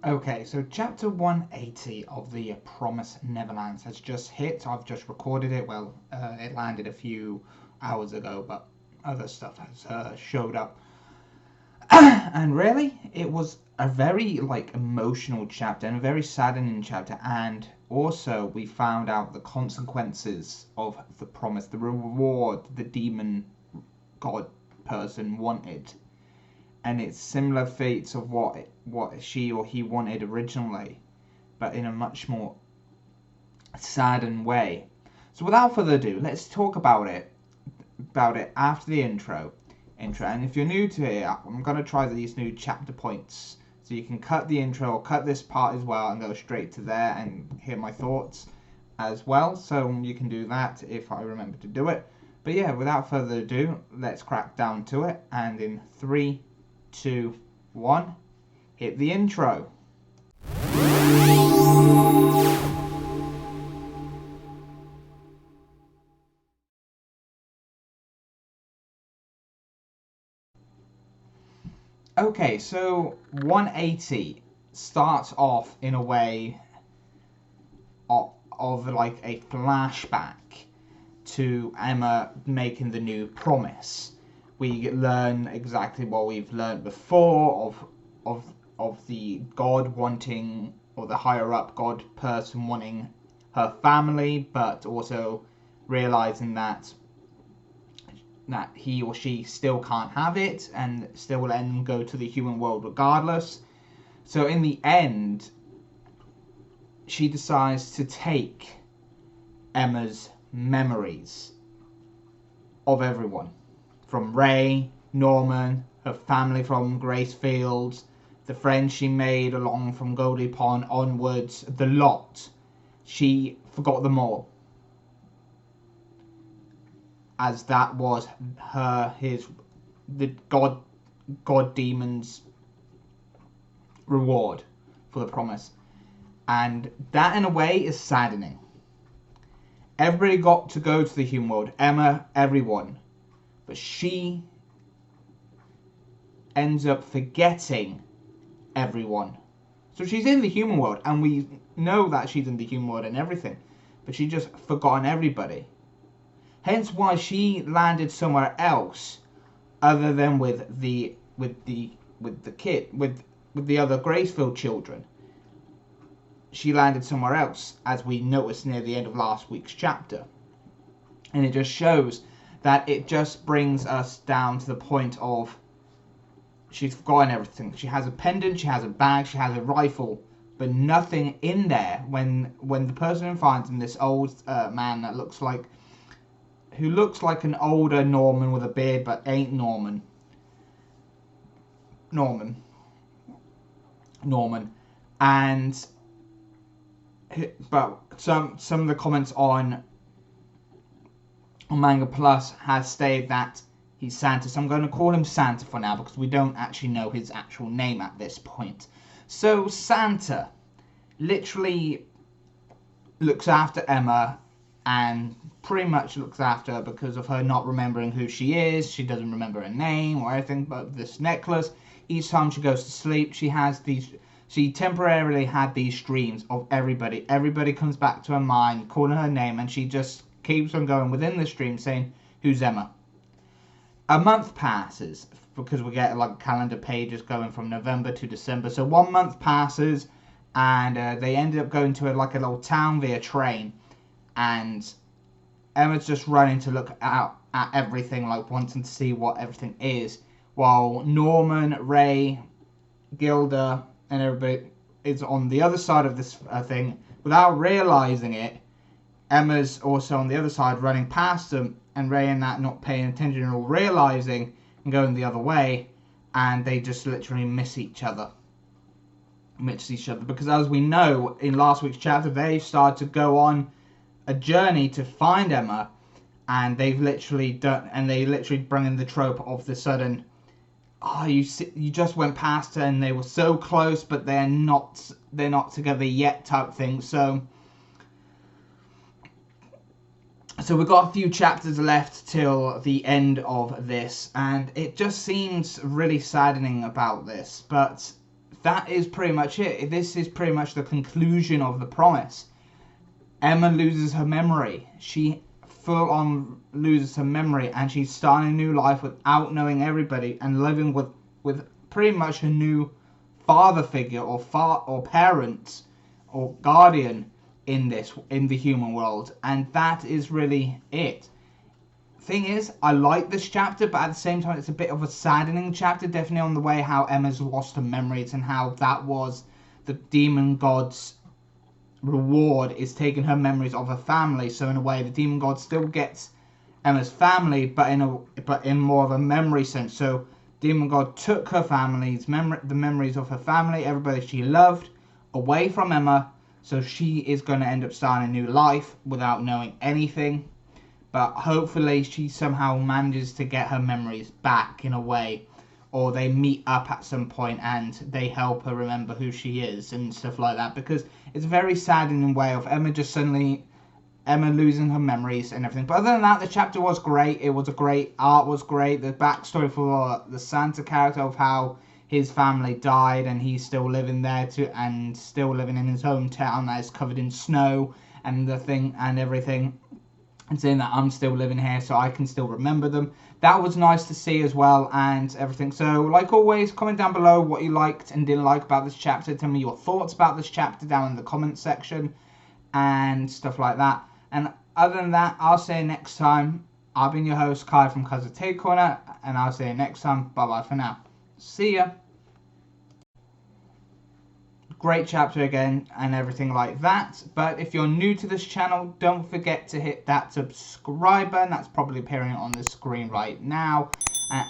Okay, so chapter 180 of the Promised Neverland has just hit. I've just recorded it. Well, it landed a few hours ago, but other stuff has showed up. And really, it was a very emotional chapter and a very saddening chapter. And also, we found out the consequences of the promise, the reward the demon god person wanted. And it's similar fates of what she or he wanted originally, but in a much more saddened way. So without further ado, let's talk about it after the intro. And if you're new to it, I'm going to try these new chapter points, so you can cut the intro or cut this part as well and go straight to there and hear my thoughts as well. So you can do that if I remember to do it. But yeah, without further ado, let's crack down to it. And in 3, 2, 1, hit the intro. Okay, so 180 starts off in a way of like a flashback to Emma making the new promise. We learn exactly what we've learned before of the god wanting, or the higher up god person wanting her family, but also realizing that he or she still can't have it and still will let them go to the human world regardless. So in the end, she decides to take Emma's memories of everyone. From Ray, Norman, her family from Gracefields, the friends she made along from Goldie Pond onwards, the lot. She forgot them all, as that was the god demon's reward for the promise. And that in a way is saddening. Everybody got to go to the human world, Emma, everyone. But she ends up forgetting everyone. So she's in the human world, and we know that she's in the human world and everything, but she just forgotten everybody. Hence why she landed somewhere else, other than with the other Gracefield children. She landed somewhere else, as we noticed near the end of last week's chapter, and it just shows that it just brings us down to the point of she's forgotten everything. She has a pendant, she has a bag, she has a rifle, but nothing in there when the person finds him, this old man that looks like an older Norman with a beard, but ain't Norman. And but some of the comments on Manga Plus has stated that he's Santa, so I'm going to call him Santa for now because we don't actually know his actual name at this point. So Santa literally looks after Emma, and pretty much looks after her because of her not remembering who she is. She doesn't remember her name or anything but this necklace. Each time she goes to sleep, she temporarily had these dreams of everybody. Everybody comes back to her mind, calling her name, and she just keeps on going within the stream saying, "Who's Emma?" A month passes, because we get like calendar pages going from November to December. So 1 month passes, and they ended up going to a little town via train, and Emma's just running to look out at everything, wanting to see what everything is, while Norman, Ray, Gilda, and everybody is on the other side of this thing. Without realizing it, Emma's also on the other side running past them, and Ray and that not paying attention or realizing and going the other way, and they just literally miss each other. Because as we know in last week's chapter, they started to go on a journey to find Emma, and they literally bring in the trope of the sudden, you just went past her and they were so close, but they're not together yet type thing. So we've got a few chapters left till the end of this, and it just seems really saddening about this. But that is pretty much it. This is pretty much the conclusion of the promise. Emma loses her memory. She full on loses her memory, and she's starting a new life without knowing everybody, and living with pretty much a new father figure or parent or guardian in the human world. And that is really it. Thing is, I like this chapter, but at the same time it's a bit of a saddening chapter, definitely on the way how Emma's lost her memories and how that was the demon god's reward, is taking her memories of her family. So in a way the demon god still gets Emma's family, but in more of a memory sense. So demon god took her family's the memories of her family, everybody she loved, away from Emma, so she is going to end up starting a new life without knowing anything. But hopefully she somehow manages to get her memories back in a way, or they meet up at some point and they help her remember who she is and stuff like that, because it's a very saddening way of Emma losing her memories and everything. But other than that, the chapter was great. It was art was great. The backstory for the Santa character of how his family died and he's still living there and still living in his hometown that is covered in snow and everything. And saying that I'm still living here so I can still remember them. That was nice to see as well, and everything. So like always, comment down below what you liked and didn't like about this chapter. Tell me your thoughts about this chapter down in the comment section and stuff like that. And other than that, I'll see you next time. I've been your host, Kai from Kai's Take Corner, and I'll see you next time. Bye bye for now. See ya. Great chapter again and everything like that. But if you're new to this channel, don't forget to hit that subscribe button. That's probably appearing on the screen right now.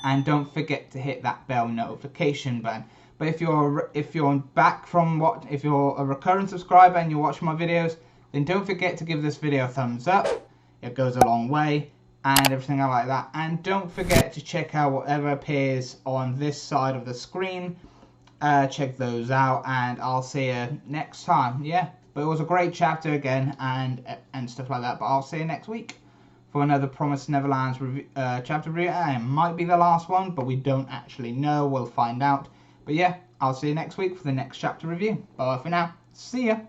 And don't forget to hit that bell notification button. But if you're a recurrent subscriber and you're watching my videos, then don't forget to give this video a thumbs up. It goes a long way and everything like that. And don't forget to check out whatever appears on this side of the screen. Check those out, and I'll see you next time. Yeah, but it was a great chapter again, and stuff like that. But I'll see you next week for another Promised Neverland's chapter review. It might be the last one, but we don't actually know. We'll find out. But yeah, I'll see you next week for the next chapter review. Bye for now. See ya.